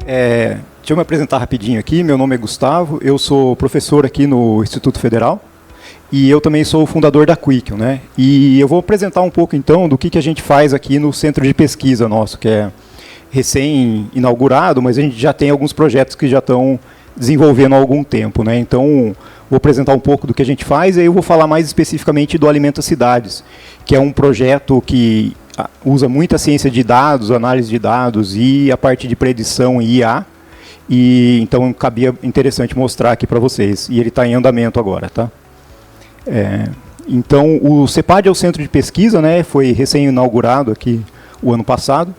Deixa eu me apresentar rapidinho aqui. Meu nome é Gustavo, eu sou professor aqui no Instituto Federal e eu também sou o fundador da Quikion, né? E eu vou apresentar um pouco, então, do que a gente faz aqui no centro de pesquisa nosso, que é recém-inaugurado, mas a gente já tem alguns projetos que já estão desenvolvendo há algum tempo, né? Então, vou apresentar um pouco do que a gente faz e aí eu vou falar mais especificamente do Alimenta Cidades, que é um projeto que usa muita ciência de dados, análise de dados e a parte de predição e IA. E então cabia interessante mostrar aqui para vocês. E ele está em andamento agora, tá? Então o CEPAD é o centro de pesquisa, né? Foi recém-inaugurado aqui o ano passado.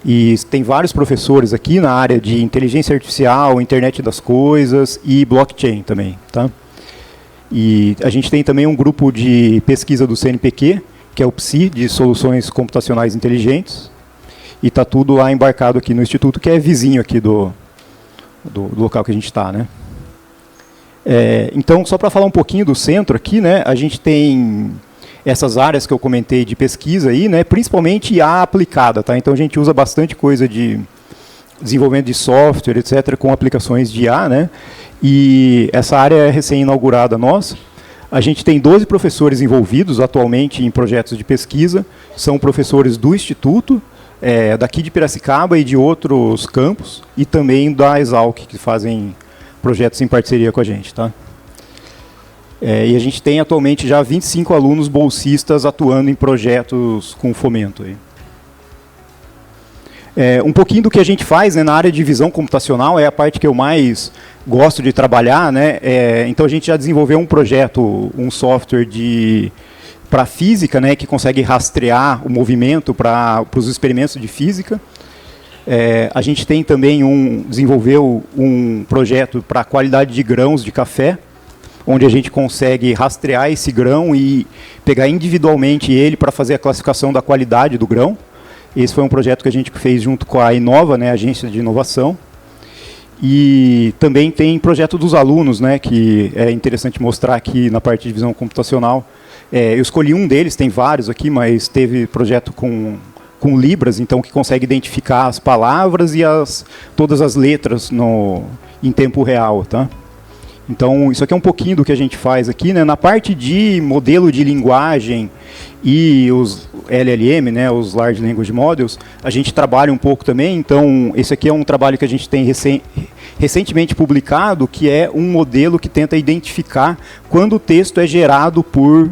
E tem vários professores aqui na área de inteligência artificial, internet das coisas e blockchain também, tá? E a gente tem também um grupo de pesquisa do CNPq, que é o PSI, de Soluções Computacionais Inteligentes. E está tudo lá embarcado aqui no Instituto, que é vizinho aqui do local que a gente está, né? Então, só para falar um pouquinho do centro aqui, né? A gente tem essas áreas que eu comentei de pesquisa aí, né? Principalmente IA aplicada, tá? Então a gente usa bastante coisa de desenvolvimento de software, etc., com aplicações de IA, né? E essa área é recém-inaugurada nossa. A gente tem 12 professores envolvidos atualmente em projetos de pesquisa, são professores do Instituto, daqui de Piracicaba e de outros campos, e também da Exalc, que fazem projetos em parceria com a gente, tá? E a gente tem atualmente já 25 alunos bolsistas atuando em projetos com fomento aí. Um pouquinho do que a gente faz, né, na área de visão computacional é a parte que eu mais gosto de trabalhar, né? Então a gente já desenvolveu um projeto, um software para física, né, que consegue rastrear o movimento para os experimentos de física. A gente tem também desenvolveu um projeto para a qualidade de grãos de café, onde a gente consegue rastrear esse grão e pegar individualmente ele para fazer a classificação da qualidade do grão. Esse foi um projeto que a gente fez junto com a Inova, né, a agência de inovação. E também tem projeto dos alunos, né, que é interessante mostrar aqui na parte de visão computacional. Eu escolhi um deles, tem vários aqui, mas teve projeto com Libras, então que consegue identificar as palavras e todas as letras em tempo real, tá? Então, isso aqui é um pouquinho do que a gente faz aqui, né? Na parte de modelo de linguagem e os LLM, né, os Large Language Models, a gente trabalha um pouco também. Então, esse aqui é um trabalho que a gente tem recentemente publicado, que é um modelo que tenta identificar quando o texto é gerado por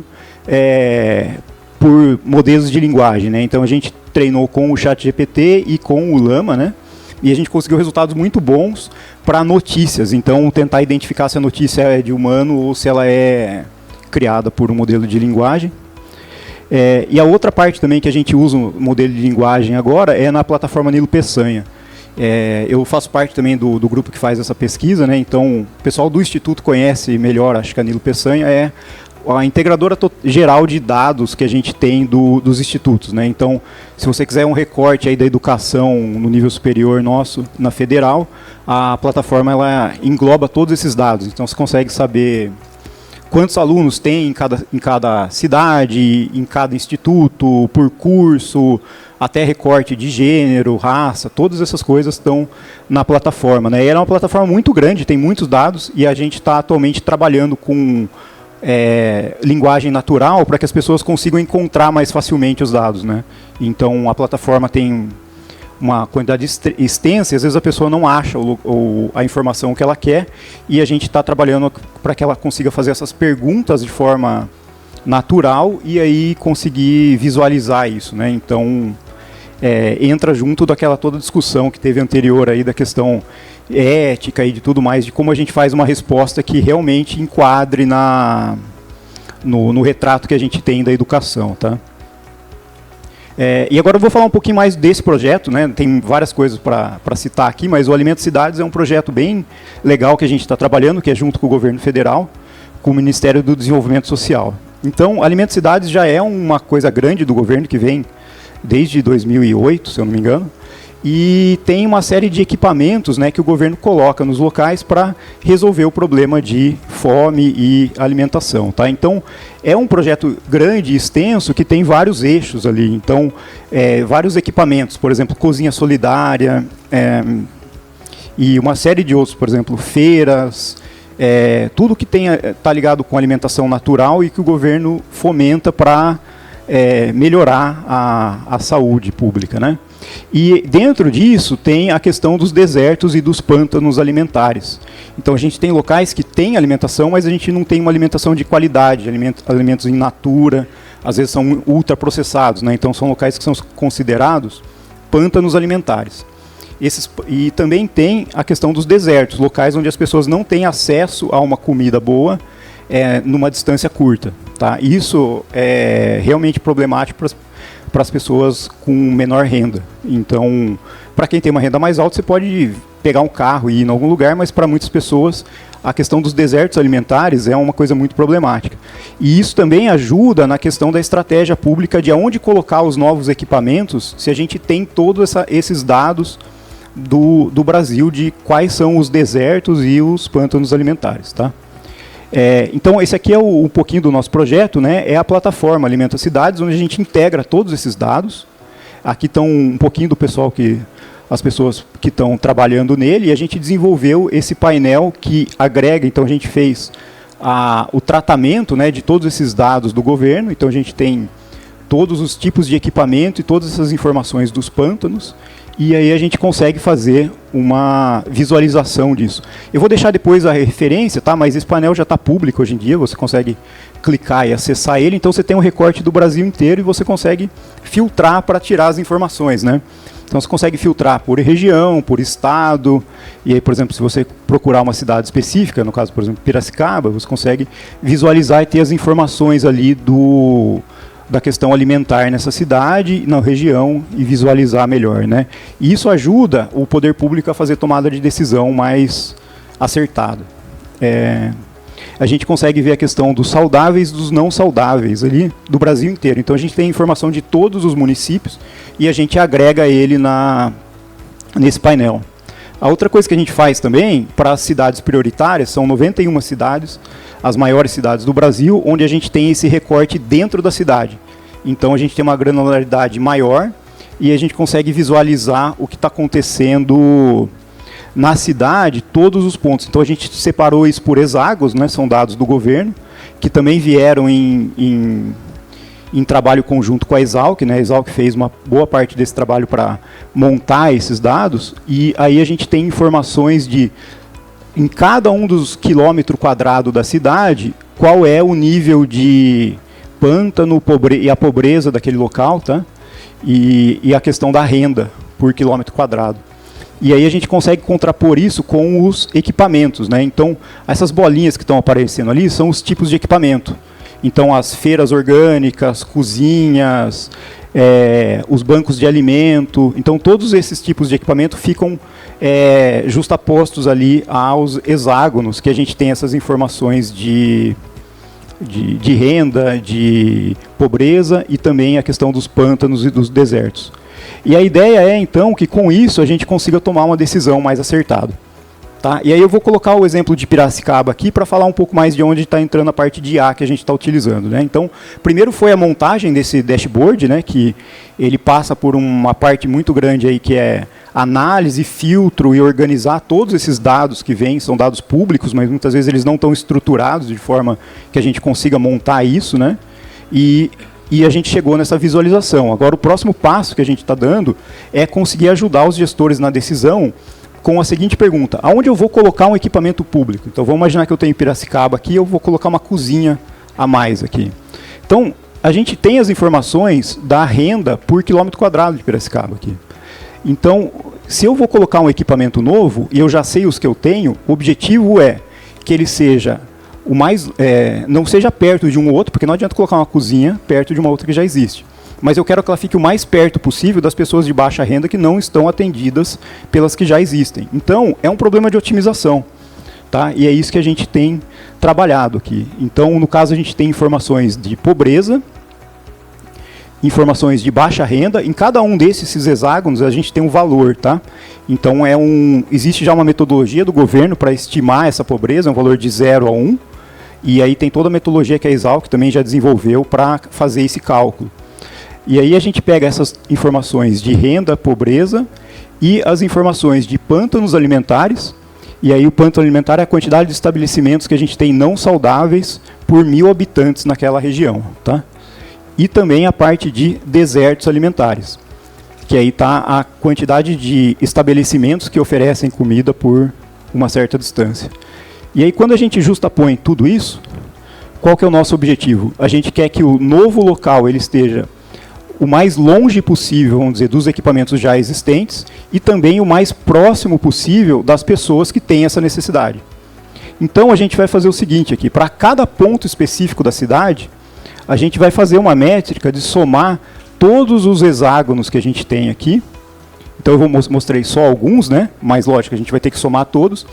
modelos de linguagem, né? Então, a gente treinou com o ChatGPT e com o Llama, né? E a gente conseguiu resultados muito bons para notícias. Então, tentar identificar se a notícia é de humano ou se ela é criada por um modelo de linguagem. E a outra parte também que a gente usa o modelo de linguagem agora é na plataforma Nilo Peçanha. Eu faço parte também do grupo que faz essa pesquisa, né? Então, o pessoal do Instituto conhece melhor, acho que a Nilo Peçanha é a integradora geral de dados que a gente tem dos institutos, né? Então, se você quiser um recorte aí da educação no nível superior nosso, na federal, a plataforma ela engloba todos esses dados. Então, você consegue saber quantos alunos tem em cada cidade, em cada instituto, por curso, até recorte de gênero, raça, todas essas coisas estão na plataforma, né? E ela é uma plataforma muito grande, tem muitos dados, e a gente está atualmente trabalhando com linguagem natural para que as pessoas consigam encontrar mais facilmente os dados, né? Então, a plataforma tem uma quantidade extensa e às vezes a pessoa não acha a informação que ela quer, e a gente está trabalhando para que ela consiga fazer essas perguntas de forma natural e aí conseguir visualizar isso, né? Então, entra junto daquela toda discussão que teve anterior aí da questão ética e de tudo mais, de como a gente faz uma resposta que realmente enquadre no retrato que a gente tem da educação, tá? E agora eu vou falar um pouquinho mais desse projeto, né? Tem várias coisas para citar aqui, mas o Alimenta Cidades é um projeto bem legal que a gente está trabalhando, que é junto com o governo federal, com o Ministério do Desenvolvimento Social. Então, Alimenta Cidades já é uma coisa grande do governo, que vem desde 2008, se eu não me engano, e tem uma série de equipamentos, né, que o governo coloca nos locais para resolver o problema de fome e alimentação, tá? Então, é um projeto grande e extenso que tem vários eixos ali. Então, vários equipamentos, por exemplo, cozinha solidária, e uma série de outros, por exemplo, feiras, tudo que está ligado com alimentação natural e que o governo fomenta para melhorar a saúde pública, né? E dentro disso tem a questão dos desertos e dos pântanos alimentares. Então a gente tem locais que têm alimentação, mas a gente não tem uma alimentação de qualidade, alimentos in natura, às vezes são ultraprocessados, né? Então são locais que são considerados pântanos alimentares. E também tem a questão dos desertos, locais onde as pessoas não têm acesso a uma comida boa numa distância curta. Tá? Isso é realmente problemático para as pessoas com menor renda. Então, para quem tem uma renda mais alta, você pode pegar um carro e ir em algum lugar, mas para muitas pessoas a questão dos desertos alimentares é uma coisa muito problemática. E isso também ajuda na questão da estratégia pública de aonde colocar os novos equipamentos, se a gente tem todos esses dados do Brasil de quais são os desertos e os pântanos alimentares. Tá? Então, esse aqui é um pouquinho do nosso projeto, né? É a plataforma Alimenta Cidades, onde a gente integra todos esses dados. Aqui estão um pouquinho do pessoal as pessoas que estão trabalhando nele, e a gente desenvolveu esse painel que agrega, então a gente fez o tratamento, né, de todos esses dados do governo, então a gente tem todos os tipos de equipamento e todas essas informações dos pântanos, e aí a gente consegue fazer uma visualização disso. Eu vou deixar depois a referência, tá? Mas esse painel já está público hoje em dia, você consegue clicar e acessar ele, então você tem um recorte do Brasil inteiro e você consegue filtrar para tirar as informações, né? Então você consegue filtrar por região, por estado, e aí, por exemplo, se você procurar uma cidade específica, no caso, por exemplo, Piracicaba, você consegue visualizar e ter as informações ali da questão alimentar nessa cidade, na região, e visualizar melhor, né? E isso ajuda o poder público a fazer tomada de decisão mais acertada. A gente consegue ver a questão dos saudáveis e dos não saudáveis ali do Brasil inteiro. Então a gente tem informação de todos os municípios e a gente agrega ele nesse painel. A outra coisa que a gente faz também para as cidades prioritárias, são 91 cidades, as maiores cidades do Brasil, onde a gente tem esse recorte dentro da cidade. Então a gente tem uma granularidade maior e a gente consegue visualizar o que está acontecendo na cidade, todos os pontos. Então a gente separou isso por hexágonos, né, são dados do governo, que também vieram em trabalho conjunto com a Exalc, né? A Exalc fez uma boa parte desse trabalho para montar esses dados, e aí a gente tem informações de, em cada um dos quilômetros quadrados da cidade, qual é o nível de pântano e a pobreza daquele local, tá? E a questão da renda por quilômetro quadrado. E aí a gente consegue contrapor isso com os equipamentos, né? Então, essas bolinhas que estão aparecendo ali são os tipos de equipamento. Então, as feiras orgânicas, cozinhas, os bancos de alimento. Então, todos esses tipos de equipamento ficam justapostos ali aos hexágonos, que a gente tem essas informações de renda, de pobreza e também a questão dos pântanos e dos desertos. E a ideia é, então, que com isso a gente consiga tomar uma decisão mais acertada. Tá? E aí eu vou colocar o exemplo de Piracicaba aqui para falar um pouco mais de onde está entrando a parte de IA que a gente está utilizando, né? Então, primeiro foi a montagem desse dashboard, né, que ele passa por uma parte muito grande aí, que é análise, filtro e organizar todos esses dados que vêm, são dados públicos, mas muitas vezes eles não estão estruturados de forma que a gente consiga montar isso, né? E a gente chegou nessa visualização. Agora, o próximo passo que a gente está dando é conseguir ajudar os gestores na decisão com a seguinte pergunta: aonde eu vou colocar um equipamento público? Então, vamos imaginar que eu tenho Piracicaba aqui, eu vou colocar uma cozinha a mais aqui. Então, a gente tem as informações da renda por quilômetro quadrado de Piracicaba aqui. Então, se eu vou colocar um equipamento novo, e eu já sei os que eu tenho, o objetivo é que ele seja não seja perto de um ou outro, porque não adianta colocar uma cozinha perto de uma outra que já existe. Mas eu quero que ela fique o mais perto possível das pessoas de baixa renda que não estão atendidas pelas que já existem. Então, é um problema de otimização. Tá? E é isso que a gente tem trabalhado aqui. Então, no caso, a gente tem informações de pobreza, informações de baixa renda. Em cada um desses hexágonos, a gente tem um valor. Tá? Então, existe já uma metodologia do governo para estimar essa pobreza, um valor de 0 a 1. E aí tem toda a metodologia que a Exalc também já desenvolveu para fazer esse cálculo. E aí a gente pega essas informações de renda, pobreza, e as informações de pântanos alimentares, e aí o pântano alimentar é a quantidade de estabelecimentos que a gente tem não saudáveis por 1000 habitantes naquela região, tá? E também a parte de desertos alimentares, que aí está a quantidade de estabelecimentos que oferecem comida por uma certa distância. E aí quando a gente justapõe tudo isso, qual que é o nosso objetivo? A gente quer que o novo local ele esteja o mais longe possível, vamos dizer, dos equipamentos já existentes e também o mais próximo possível das pessoas que têm essa necessidade. Então a gente vai fazer o seguinte aqui, para cada ponto específico da cidade, a gente vai fazer uma métrica de somar todos os hexágonos que a gente tem aqui. Então eu mostrei só alguns, né? Mas lógico, a gente vai ter que somar todos.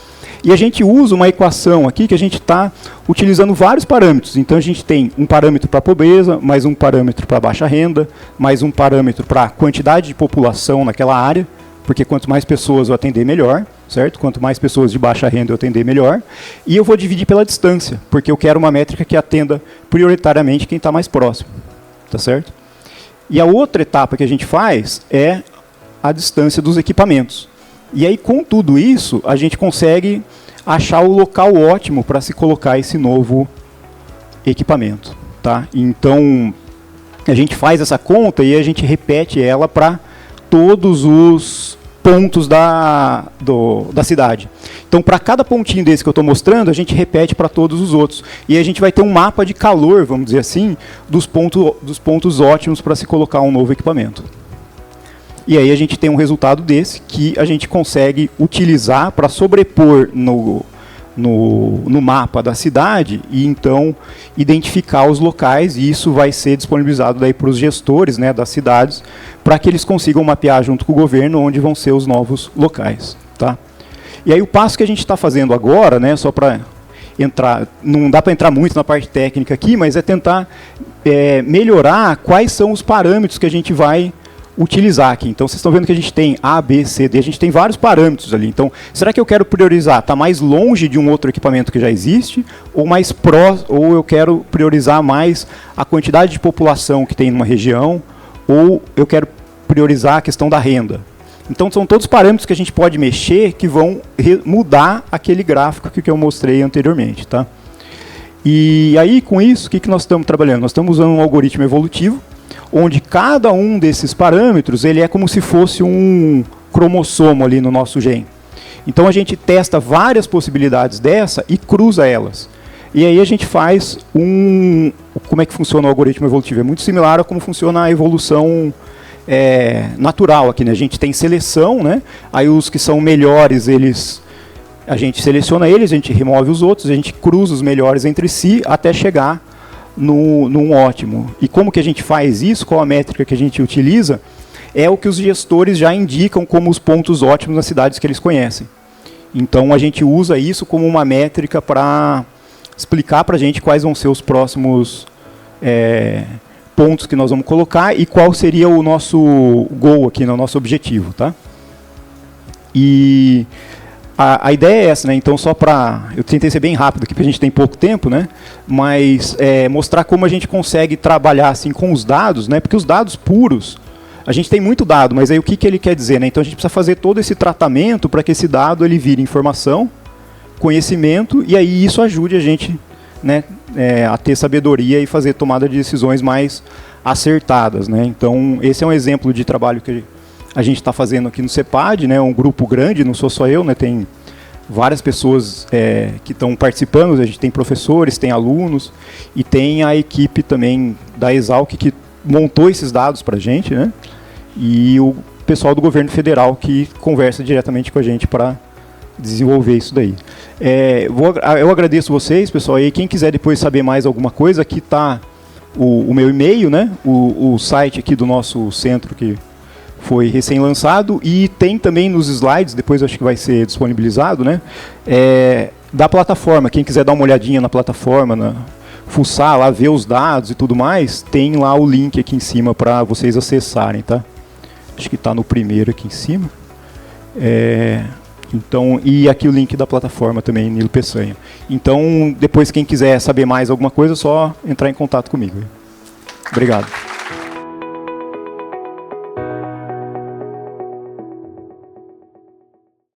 E a gente usa uma equação aqui que a gente está utilizando vários parâmetros. Então a gente tem um parâmetro para pobreza, mais um parâmetro para baixa renda, mais um parâmetro para quantidade de população naquela área, porque quanto mais pessoas eu atender, melhor, certo? Quanto mais pessoas de baixa renda eu atender, melhor. E eu vou dividir pela distância, porque eu quero uma métrica que atenda prioritariamente quem está mais próximo, tá certo? E a outra etapa que a gente faz é a distância dos equipamentos. E aí, com tudo isso, a gente consegue achar o local ótimo para se colocar esse novo equipamento, tá? Então, a gente faz essa conta e a gente repete ela para todos os pontos da cidade. Então, para cada pontinho desse que eu estou mostrando, a gente repete para todos os outros. E a gente vai ter um mapa de calor, vamos dizer assim, dos pontos ótimos para se colocar um novo equipamento. E aí a gente tem um resultado desse que a gente consegue utilizar para sobrepor no mapa da cidade e então identificar os locais, e isso vai ser disponibilizado daí para os gestores, né, das cidades, para que eles consigam mapear junto com o governo onde vão ser os novos locais, tá? E aí o passo que a gente está fazendo agora, né, só para entrar, não dá para entrar muito na parte técnica aqui, mas é tentar melhorar quais são os parâmetros que a gente vai utilizar aqui. Então, vocês estão vendo que a gente tem A, B, C, D, a gente tem vários parâmetros ali. Então, será que eu quero priorizar estar mais longe de um outro equipamento que já existe, ou mais ou eu quero priorizar mais a quantidade de população que tem numa região, ou eu quero priorizar a questão da renda? Então, são todos parâmetros que a gente pode mexer que vão mudar aquele gráfico que eu mostrei anteriormente, tá? E aí, com isso, o que nós estamos trabalhando? Nós estamos usando um algoritmo evolutivo, onde cada um desses parâmetros ele é como se fosse um cromossomo ali no nosso gene. Então a gente testa várias possibilidades dessa e cruza elas. E aí a gente faz como é que funciona o algoritmo evolutivo? É muito similar a como funciona a evolução natural aqui, né? A gente tem seleção, né? Aí os que são melhores, a gente seleciona eles, a gente remove os outros, a gente cruza os melhores entre si até chegar num ótimo. E como que a gente faz isso? Qual a métrica que a gente utiliza? É o que os gestores já indicam como os pontos ótimos nas cidades que eles conhecem. Então a gente usa isso como uma métrica para explicar para a gente quais vão ser os próximos pontos que nós vamos colocar e qual seria o nosso goal aqui, o nosso objetivo, tá? E a ideia é essa, né? Então, só para... Eu tentei ser bem rápido aqui, porque a gente tem pouco tempo, né? Mas mostrar como a gente consegue trabalhar assim, com os dados, né? Porque os dados puros, a gente tem muito dado, mas aí o que ele quer dizer, né? Então, a gente precisa fazer todo esse tratamento para que esse dado ele vire informação, conhecimento, e aí isso ajude a gente, né, a ter sabedoria e fazer tomada de decisões mais acertadas, né? Então, esse é um exemplo de trabalho que a gente está fazendo aqui no CEPAD, né, um grupo grande, não sou só eu, né, tem várias pessoas que estão participando, a gente tem professores, tem alunos, e tem a equipe também da Exalc que montou esses dados para a gente, né, e o pessoal do governo federal que conversa diretamente com a gente para desenvolver isso daí. Eu agradeço vocês, pessoal, e quem quiser depois saber mais alguma coisa, aqui está o meu e-mail, né, o site aqui do nosso centro que foi recém-lançado, e tem também nos slides, depois acho que vai ser disponibilizado, né, da plataforma. Quem quiser dar uma olhadinha na plataforma, fuçar lá, ver os dados e tudo mais, tem lá o link aqui em cima para vocês acessarem, tá? Acho que está no primeiro aqui em cima. Então, e aqui o link da plataforma também, Nilo Peçanha. Então, depois quem quiser saber mais alguma coisa, é só entrar em contato comigo. Obrigado.